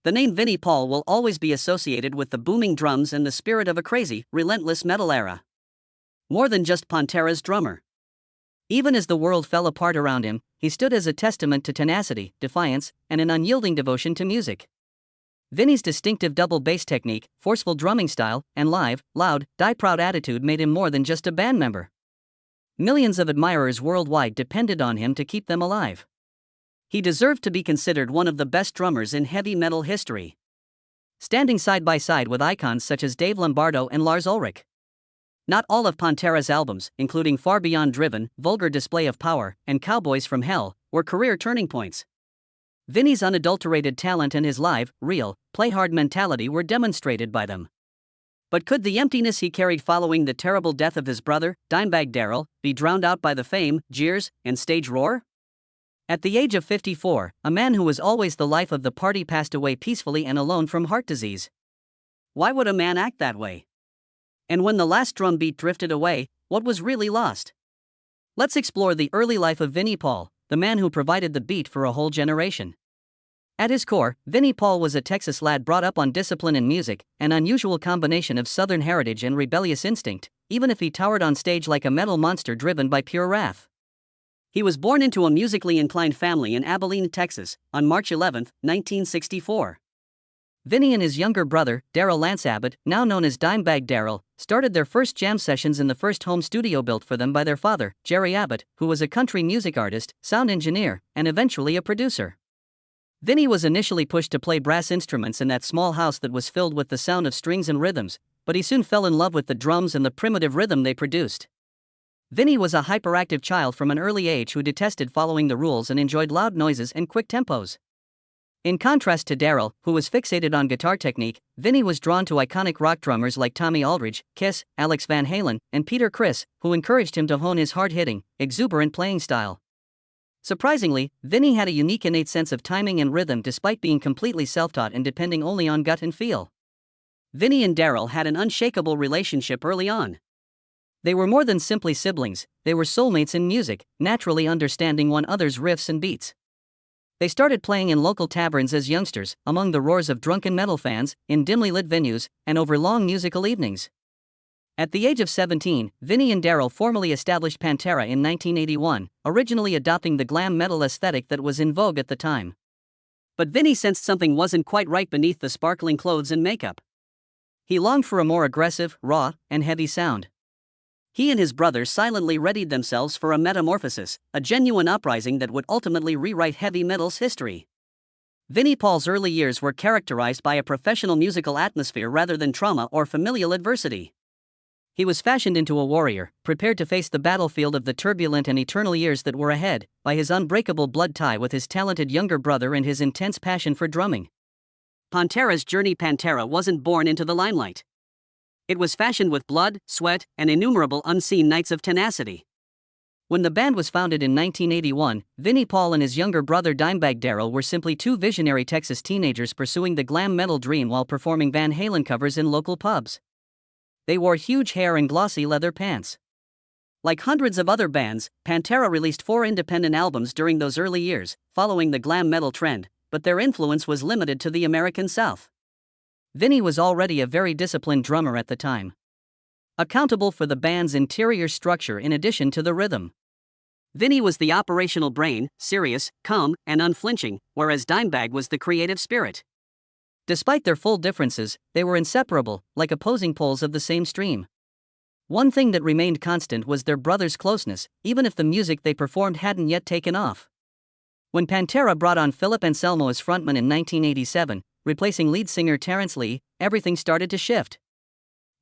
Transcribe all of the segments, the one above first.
The name Vinnie Paul will always be associated with the booming drums and the spirit of a crazy, relentless metal era. More than just Pantera's drummer. Even as the world fell apart around him, he stood as a testament to tenacity, defiance, and an unyielding devotion to music. Vinnie's distinctive double bass technique, forceful drumming style, and live, loud, die-proud attitude made him more than just a band member. Millions of admirers worldwide depended on him to keep them alive. He deserved to be considered one of the best drummers in heavy metal history, standing side by side with icons such as Dave Lombardo and Lars Ulrich. Not all of Pantera's albums, including Far Beyond Driven, Vulgar Display of Power, and Cowboys from Hell, were career turning points. Vinnie's unadulterated talent and his live, real, play-hard mentality were demonstrated by them. But could the emptiness he carried following the terrible death of his brother, Dimebag Darrell, be drowned out by the fame, jeers, and stage roar? At the age of 54, a man who was always the life of the party passed away peacefully and alone from heart disease. Why would a man act that way? And when the last drum beat drifted away, what was really lost? Let's explore the early life of Vinnie Paul, the man who provided the beat for a whole generation. At his core, Vinnie Paul was a Texas lad brought up on discipline and music, an unusual combination of Southern heritage and rebellious instinct, even if he towered on stage like a metal monster driven by pure wrath. He was born into a musically inclined family in Abilene, Texas, on March 11, 1964. Vinnie and his younger brother, Darrell Lance Abbott, now known as Dimebag Darrell, started their first jam sessions in the first home studio built for them by their father, Jerry Abbott, who was a country music artist, sound engineer, and eventually a producer. Vinnie was initially pushed to play brass instruments in that small house that was filled with the sound of strings and rhythms, but he soon fell in love with the drums and the primitive rhythm they produced. Vinnie was a hyperactive child from an early age who detested following the rules and enjoyed loud noises and quick tempos. In contrast to Darrell, who was fixated on guitar technique, Vinnie was drawn to iconic rock drummers like Tommy Aldridge, Kiss, Alex Van Halen, and Peter Criss, who encouraged him to hone his hard-hitting, exuberant playing style. Surprisingly, Vinnie had a unique innate sense of timing and rhythm despite being completely self-taught and depending only on gut and feel. Vinnie and Darrell had an unshakable relationship early on. They were more than simply siblings, they were soulmates in music, naturally understanding one another's riffs and beats. They started playing in local taverns as youngsters, among the roars of drunken metal fans, in dimly lit venues, and over long musical evenings. At the age of 17, Vinnie and Darrell formally established Pantera in 1981, originally adopting the glam metal aesthetic that was in vogue at the time. But Vinnie sensed something wasn't quite right beneath the sparkling clothes and makeup. He longed for a more aggressive, raw, and heavy sound. He and his brother silently readied themselves for a metamorphosis, a genuine uprising that would ultimately rewrite heavy metal's history. Vinnie Paul's early years were characterized by a professional musical atmosphere rather than trauma or familial adversity. He was fashioned into a warrior, prepared to face the battlefield of the turbulent and eternal years that were ahead, by his unbreakable blood tie with his talented younger brother and his intense passion for drumming. Pantera's journey. Pantera wasn't born into the limelight. It was fashioned with blood, sweat, and innumerable unseen nights of tenacity. When the band was founded in 1981, Vinnie Paul and his younger brother Dimebag Darrell were simply two visionary Texas teenagers pursuing the glam metal dream while performing Van Halen covers in local pubs. They wore huge hair and glossy leather pants. Like hundreds of other bands, Pantera released 4 independent albums during those early years, following the glam metal trend, but their influence was limited to the American South. Vinnie was already a very disciplined drummer at the time, accountable for the band's interior structure in addition to the rhythm. Vinnie was the operational brain, serious, calm, and unflinching, whereas Dimebag was the creative spirit. Despite their full differences, they were inseparable, like opposing poles of the same stream. One thing that remained constant was their brothers' closeness, even if the music they performed hadn't yet taken off. When Pantera brought on Philip Anselmo as frontman in 1987, replacing lead singer Terrence Lee, everything started to shift.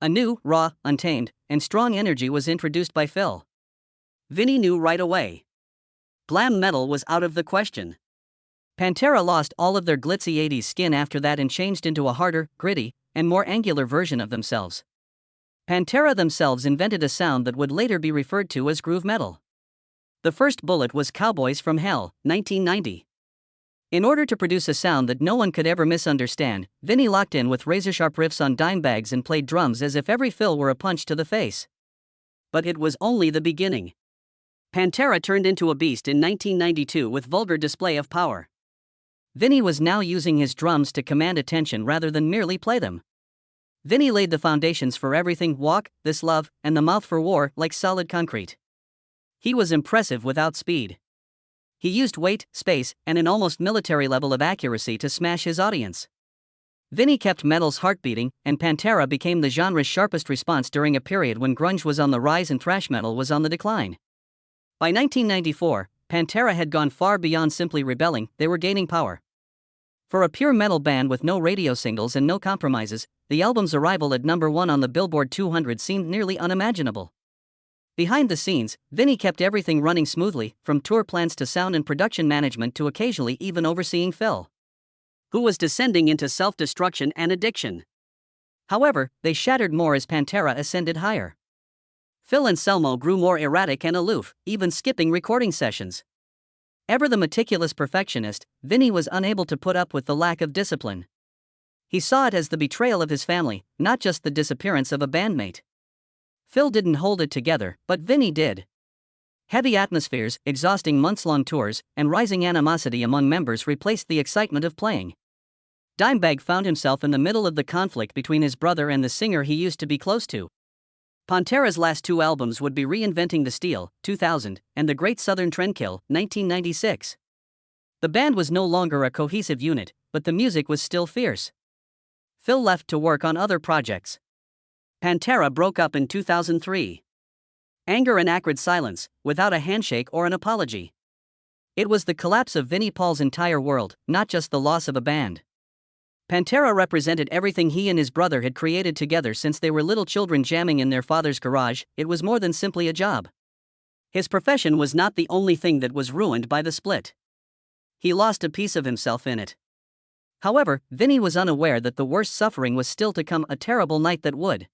A new, raw, untamed, and strong energy was introduced by Phil. Vinnie knew right away. Glam metal was out of the question. Pantera lost all of their glitzy 80s skin after that and changed into a harder, gritty, and more angular version of themselves. Pantera themselves invented a sound that would later be referred to as groove metal. The first bullet was Cowboys from Hell, 1990. In order to produce a sound that no one could ever misunderstand, Vinnie locked in with razor-sharp riffs on Dimebags and played drums as if every fill were a punch to the face. But it was only the beginning. Pantera turned into a beast in 1992 with Vulgar Display of Power. Vinnie was now using his drums to command attention rather than merely play them. Vinnie laid the foundations for everything: Walk, This Love, and The Mouth for War, like solid concrete. He was impressive without speed. He used weight, space, and an almost military level of accuracy to smash his audience. Vinnie kept metal's heart beating, and Pantera became the genre's sharpest response during a period when grunge was on the rise and thrash metal was on the decline. By 1994, Pantera had gone far beyond simply rebelling; they were gaining power. For a pure metal band with no radio singles and no compromises, the album's arrival at #1 on the Billboard 200 seemed nearly unimaginable. Behind the scenes, Vinnie kept everything running smoothly, from tour plans to sound and production management to occasionally even overseeing Phil, who was descending into self-destruction and addiction. However, they shattered more as Pantera ascended higher. Phil Anselmo grew more erratic and aloof, even skipping recording sessions. Ever the meticulous perfectionist, Vinnie was unable to put up with the lack of discipline. He saw it as the betrayal of his family, not just the disappearance of a bandmate. Phil didn't hold it together, but Vinnie did. Heavy atmospheres, exhausting months-long tours, and rising animosity among members replaced the excitement of playing. Dimebag found himself in the middle of the conflict between his brother and the singer he used to be close to. Pantera's last two albums would be Reinventing the Steel, 2000, and The Great Southern Trendkill, 1996. The band was no longer a cohesive unit, but the music was still fierce. Phil left to work on other projects. Pantera broke up in 2003. Anger and acrid silence, without a handshake or an apology. It was the collapse of Vinnie Paul's entire world, not just the loss of a band. Pantera represented everything he and his brother had created together since they were little children jamming in their father's garage. It was more than simply a job. His profession was not the only thing that was ruined by the split. He lost a piece of himself in it. However, Vinnie was unaware that the worst suffering was still to come, a terrible night that would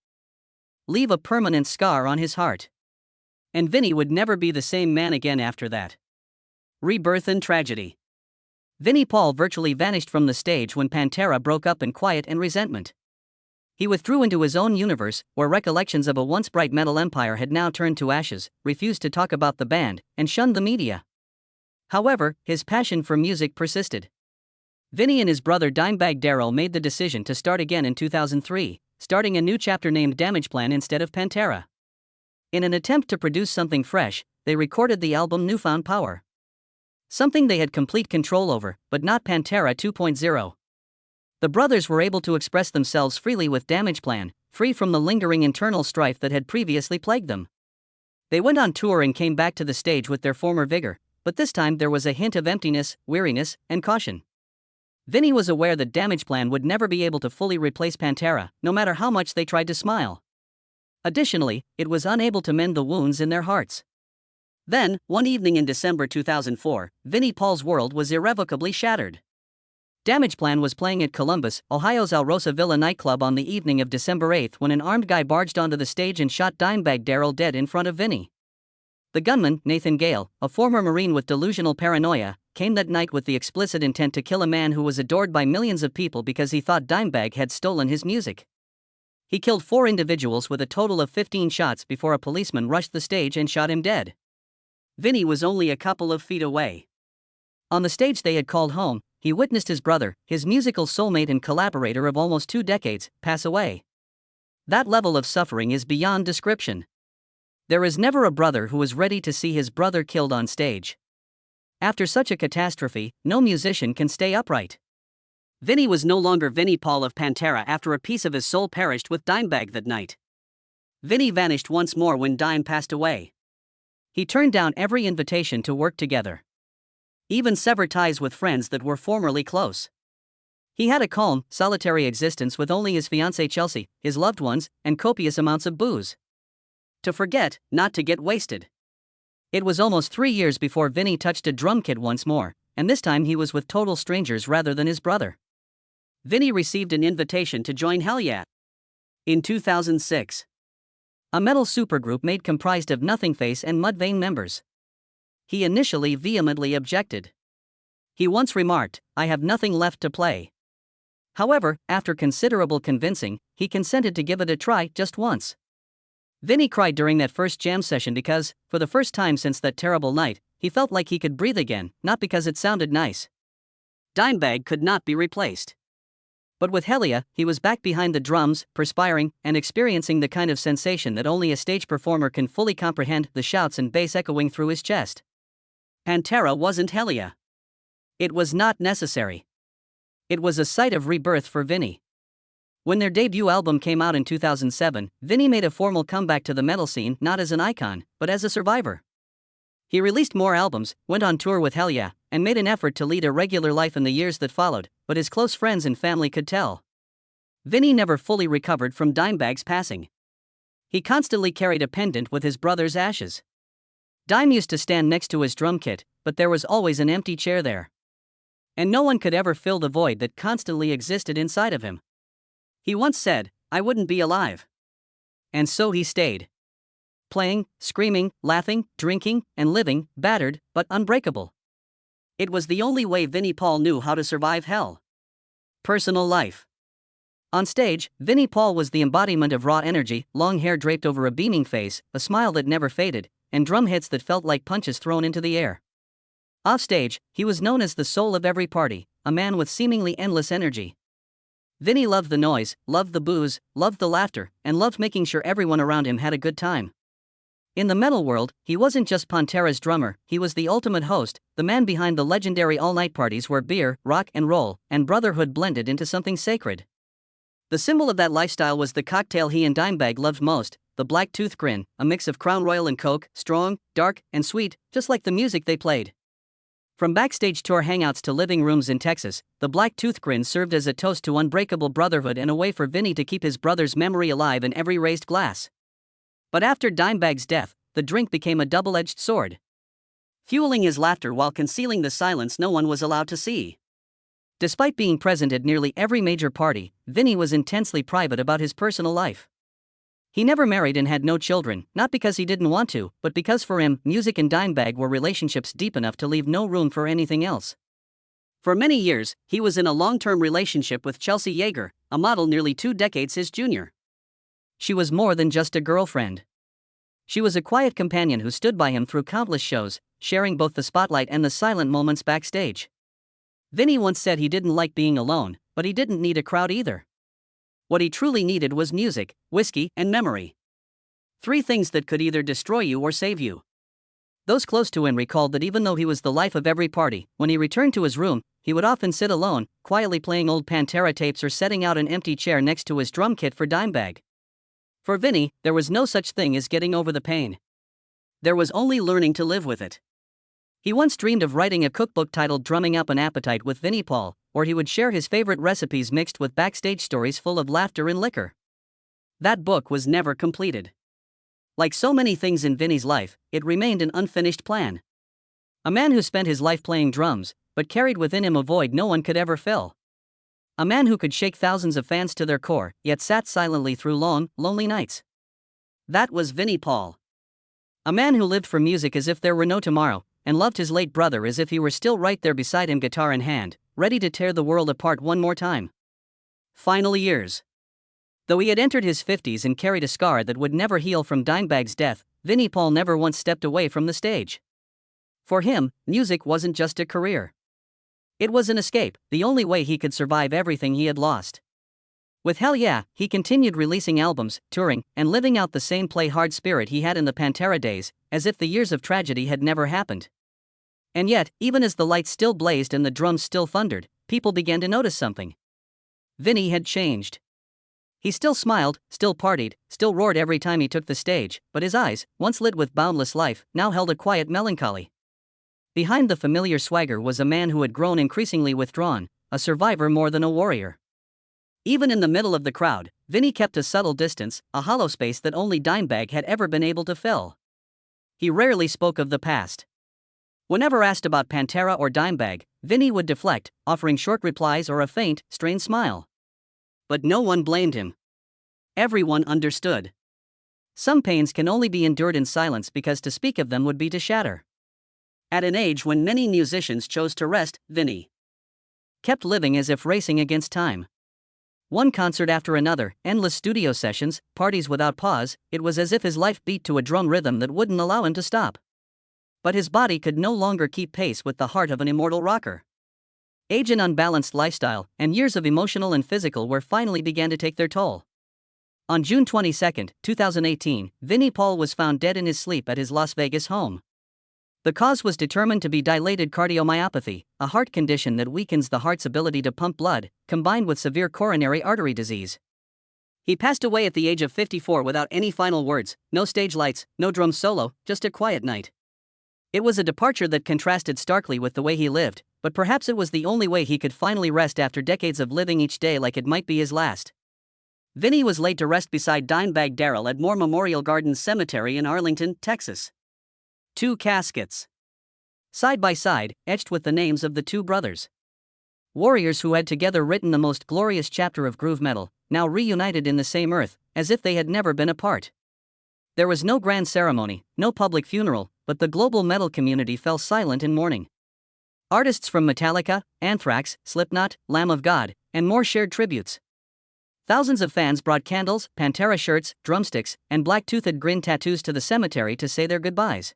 leave a permanent scar on his heart. And Vinnie would never be the same man again after that. Rebirth and tragedy. Vinnie Paul virtually vanished from the stage when Pantera broke up in quiet and resentment. He withdrew into his own universe, where recollections of a once bright metal empire had now turned to ashes, refused to talk about the band, and shunned the media. However, his passion for music persisted. Vinnie and his brother Dimebag Darrell made the decision to start again in 2003, starting a new chapter named Damageplan instead of Pantera. In an attempt to produce something fresh, they recorded the album Newfound Power. Something they had complete control over, but not Pantera 2.0. The brothers were able to express themselves freely with Damageplan, free from the lingering internal strife that had previously plagued them. They went on tour and came back to the stage with their former vigor, but this time there was a hint of emptiness, weariness, and caution. Vinnie was aware that Damageplan would never be able to fully replace Pantera, no matter how much they tried to smile. Additionally, it was unable to mend the wounds in their hearts. Then, one evening in December 2004, Vinnie Paul's world was irrevocably shattered. Damageplan was playing at Columbus, Ohio's Alrosa Villa nightclub on the evening of December 8 when an armed guy barged onto the stage and shot Dimebag Darrell dead in front of Vinnie. The gunman, Nathan Gale, a former Marine with delusional paranoia, came that night with the explicit intent to kill a man who was adored by millions of people because he thought Dimebag had stolen his music. He killed 4 individuals with a total of 15 shots before a policeman rushed the stage and shot him dead. Vinnie was only a couple of feet away. On the stage they had called home, he witnessed his brother, his musical soulmate and collaborator of almost 2 decades, pass away. That level of suffering is beyond description. There is never a brother who is ready to see his brother killed on stage. After such a catastrophe, no musician can stay upright. Vinnie was no longer Vinnie Paul of Pantera after a piece of his soul perished with Dimebag that night. Vinnie vanished once more when Dime passed away. He turned down every invitation to work together. Even severed ties with friends that were formerly close. He had a calm, solitary existence with only his fiancée Chelsea, his loved ones, and copious amounts of booze. To forget, not to get wasted. It was almost 3 years before Vinnie touched a drum kit once more, and this time he was with total strangers rather than his brother. Vinnie received an invitation to join Hellyeah in 2006. A metal supergroup made comprised of Nothingface and Mudvayne members. He initially vehemently objected. He once remarked, "I have nothing left to play." However, after considerable convincing, he consented to give it a try just once. Vinnie cried during that first jam session because, for the first time since that terrible night, he felt like he could breathe again, not because it sounded nice. Dimebag could not be replaced. But with Hellyeah, he was back behind the drums, perspiring, and experiencing the kind of sensation that only a stage performer can fully comprehend, the shouts and bass echoing through his chest. Pantera wasn't Hellyeah. It was not necessary. It was a sight of rebirth for Vinnie. When their debut album came out in 2007, Vinnie made a formal comeback to the metal scene, not as an icon, but as a survivor. He released more albums, went on tour with Hellyeah, and made an effort to lead a regular life in the years that followed, but his close friends and family could tell. Vinnie never fully recovered from Dimebag's passing. He constantly carried a pendant with his brother's ashes. Dime used to stand next to his drum kit, but there was always an empty chair there. And no one could ever fill the void that constantly existed inside of him. He once said, "I wouldn't be alive." And so he stayed. Playing, screaming, laughing, drinking, and living, battered, but unbreakable. It was the only way Vinnie Paul knew how to survive hell. Personal life. On stage, Vinnie Paul was the embodiment of raw energy, long hair draped over a beaming face, a smile that never faded, and drum hits that felt like punches thrown into the air. Offstage, he was known as the soul of every party, a man with seemingly endless energy. Vinnie loved the noise, loved the booze, loved the laughter, and loved making sure everyone around him had a good time. In the metal world, he wasn't just Pantera's drummer, he was the ultimate host, the man behind the legendary all-night parties where beer, rock and roll, and brotherhood blended into something sacred. The symbol of that lifestyle was the cocktail he and Dimebag loved most, the Black Tooth Grin, a mix of Crown Royal and Coke, strong, dark, and sweet, just like the music they played. From backstage tour hangouts to living rooms in Texas, the Black Tooth Grin served as a toast to unbreakable brotherhood and a way for Vinnie to keep his brother's memory alive in every raised glass. But after Dimebag's death, the drink became a double-edged sword. Fueling his laughter while concealing the silence no one was allowed to see. Despite being present at nearly every major party, Vinnie was intensely private about his personal life. He never married and had no children, not because he didn't want to, but because for him, music and Dimebag were relationships deep enough to leave no room for anything else. For many years, he was in a long-term relationship with Chelsea Yeager, a model nearly 2 decades his junior. She was more than just a girlfriend. She was a quiet companion who stood by him through countless shows, sharing both the spotlight and the silent moments backstage. Vinnie once said he didn't like being alone, but he didn't need a crowd either. What he truly needed was music, whiskey, and memory. 3 things that could either destroy you or save you. Those close to him recalled that even though he was the life of every party, when he returned to his room, he would often sit alone, quietly playing old Pantera tapes or setting out an empty chair next to his drum kit for Dimebag. For Vinnie, there was no such thing as getting over the pain. There was only learning to live with it. He once dreamed of writing a cookbook titled Drumming Up an Appetite with Vinnie Paul, where he would share his favorite recipes mixed with backstage stories full of laughter and liquor. That book was never completed. Like so many things in Vinnie's life, it remained an unfinished plan. A man who spent his life playing drums, but carried within him a void no one could ever fill. A man who could shake thousands of fans to their core, yet sat silently through long, lonely nights. That was Vinnie Paul. A man who lived for music as if there were no tomorrow, and loved his late brother as if he were still right there beside him, guitar in hand, ready to tear the world apart one more time. Final years. Though he had entered his 50s and carried a scar that would never heal from Dimebag's death, Vinnie Paul never once stepped away from the stage. For him, music wasn't just a career. It was an escape, the only way he could survive everything he had lost. With Hellyeah, he continued releasing albums, touring, and living out the same play-hard spirit he had in the Pantera days, as if the years of tragedy had never happened. And yet, even as the lights still blazed and the drums still thundered, people began to notice something. Vinnie had changed. He still smiled, still partied, still roared every time he took the stage, but his eyes, once lit with boundless life, now held a quiet melancholy. Behind the familiar swagger was a man who had grown increasingly withdrawn, a survivor more than a warrior. Even in the middle of the crowd, Vinnie kept a subtle distance, a hollow space that only Dimebag had ever been able to fill. He rarely spoke of the past. Whenever asked about Pantera or Dimebag, Vinnie would deflect, offering short replies or a faint, strained smile. But no one blamed him. Everyone understood. Some pains can only be endured in silence because to speak of them would be to shatter. At an age when many musicians chose to rest, Vinnie kept living as if racing against time. One concert after another, endless studio sessions, parties without pause, it was as if his life beat to a drum rhythm that wouldn't allow him to stop. But his body could no longer keep pace with the heart of an immortal rocker. Age and unbalanced lifestyle, and years of emotional and physical wear finally began to take their toll. On June 22, 2018, Vinnie Paul was found dead in his sleep at his Las Vegas home. The cause was determined to be dilated cardiomyopathy, a heart condition that weakens the heart's ability to pump blood, combined with severe coronary artery disease. He passed away at the age of 54 without any final words, no stage lights, no drum solo, just a quiet night. It was a departure that contrasted starkly with the way he lived, but perhaps it was the only way he could finally rest after decades of living each day like it might be his last. Vinnie was laid to rest beside Dimebag Darrell at Moore Memorial Gardens Cemetery in Arlington, Texas. 2 caskets. Side by side, etched with the names of the 2 brothers. Warriors who had together written the most glorious chapter of groove metal, now reunited in the same earth, as if they had never been apart. There was no grand ceremony, no public funeral, but the global metal community fell silent in mourning. Artists from Metallica, Anthrax, Slipknot, Lamb of God, and more shared tributes. Thousands of fans brought candles, Pantera shirts, drumsticks, and black-toothed grin tattoos to the cemetery to say their goodbyes.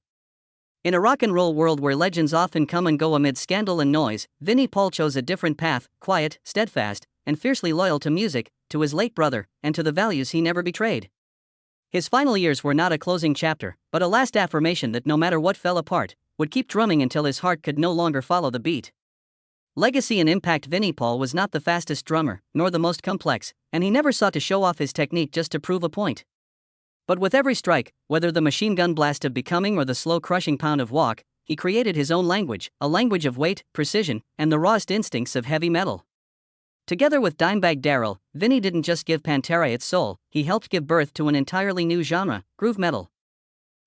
In a rock and roll world where legends often come and go amid scandal and noise, Vinnie Paul chose a different path, quiet, steadfast, and fiercely loyal to music, to his late brother, and to the values he never betrayed. His final years were not a closing chapter, but a last affirmation that no matter what fell apart, would keep drumming until his heart could no longer follow the beat. Legacy and impact. Vinnie Paul was not the fastest drummer, nor the most complex, and he never sought to show off his technique just to prove a point. But with every strike, whether the machine gun blast of becoming or the slow crushing pound of walk, he created his own language, a language of weight, precision, and the rawest instincts of heavy metal. Together with Dimebag Darrell, Vinnie didn't just give Pantera its soul, he helped give birth to an entirely new genre, groove metal.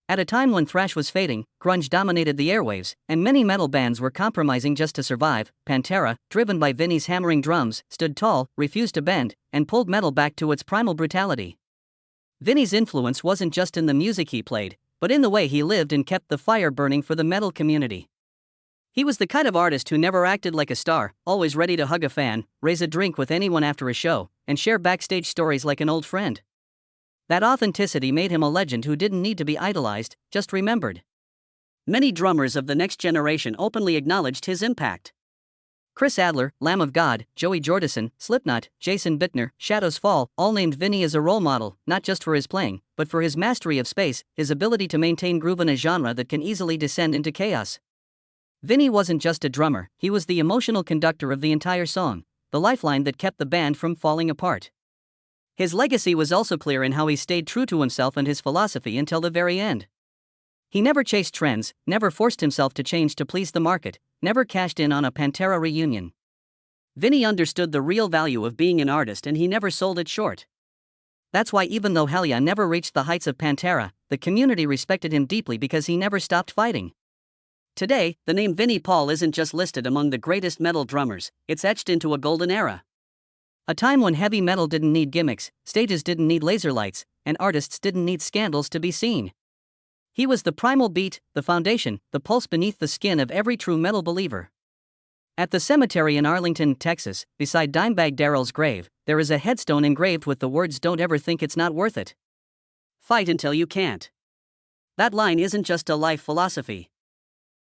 At a time when thrash was fading, grunge dominated the airwaves, and many metal bands were compromising just to survive, Pantera, driven by Vinnie's hammering drums, stood tall, refused to bend, and pulled metal back to its primal brutality. Vinnie's influence wasn't just in the music he played, but in the way he lived and kept the fire burning for the metal community. He was the kind of artist who never acted like a star, always ready to hug a fan, raise a drink with anyone after a show, and share backstage stories like an old friend. That authenticity made him a legend who didn't need to be idolized, just remembered. Many drummers of the next generation openly acknowledged his impact. Chris Adler, Lamb of God, Joey Jordison, Slipknot, Jason Bittner, Shadows Fall, all named Vinnie as a role model, not just for his playing, but for his mastery of space, his ability to maintain groove in a genre that can easily descend into chaos. Vinnie wasn't just a drummer, he was the emotional conductor of the entire song, the lifeline that kept the band from falling apart. His legacy was also clear in how he stayed true to himself and his philosophy until the very end. He never chased trends, never forced himself to change to please the market, never cashed in on a Pantera reunion. Vinnie understood the real value of being an artist and he never sold it short. That's why even though Hellyeah never reached the heights of Pantera, the community respected him deeply because he never stopped fighting. Today, the name Vinnie Paul isn't just listed among the greatest metal drummers, it's etched into a golden era. A time when heavy metal didn't need gimmicks, stages didn't need laser lights, and artists didn't need scandals to be seen. He was the primal beat, the foundation, the pulse beneath the skin of every true metal believer. At the cemetery in Arlington, Texas, beside Dimebag Darrell's grave, there is a headstone engraved with the words "Don't ever think it's not worth it. Fight until you can't." That line isn't just a life philosophy.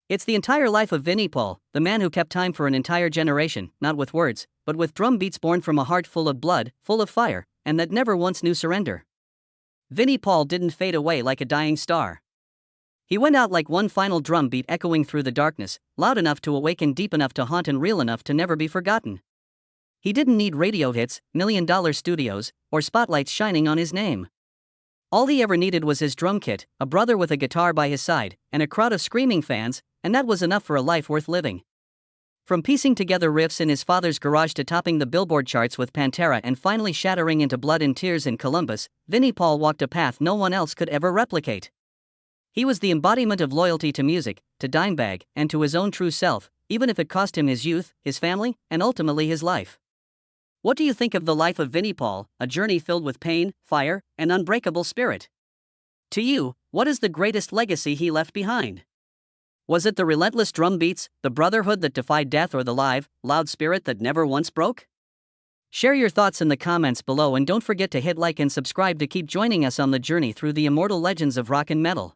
It's the entire life of Vinnie Paul, the man who kept time for an entire generation, not with words, but with drum beats born from a heart full of blood, full of fire, and that never once knew surrender. Vinnie Paul didn't fade away like a dying star. He went out like one final drum beat echoing through the darkness, loud enough to awaken, deep enough to haunt, and real enough to never be forgotten. He didn't need radio hits, million-dollar studios, or spotlights shining on his name. All he ever needed was his drum kit, a brother with a guitar by his side, and a crowd of screaming fans, and that was enough for a life worth living. From piecing together riffs in his father's garage to topping the Billboard charts with Pantera and finally shattering into Blood and Tears in Columbus, Vinnie Paul walked a path no one else could ever replicate. He was the embodiment of loyalty to music, to Dimebag, and to his own true self, even if it cost him his youth, his family, and ultimately his life. What do you think of the life of Vinnie Paul, a journey filled with pain, fire, and unbreakable spirit? To you, what is the greatest legacy he left behind? Was it the relentless drum beats, the brotherhood that defied death, or the live, loud spirit that never once broke? Share your thoughts in the comments below and don't forget to hit like and subscribe to keep joining us on the journey through the immortal legends of rock and metal.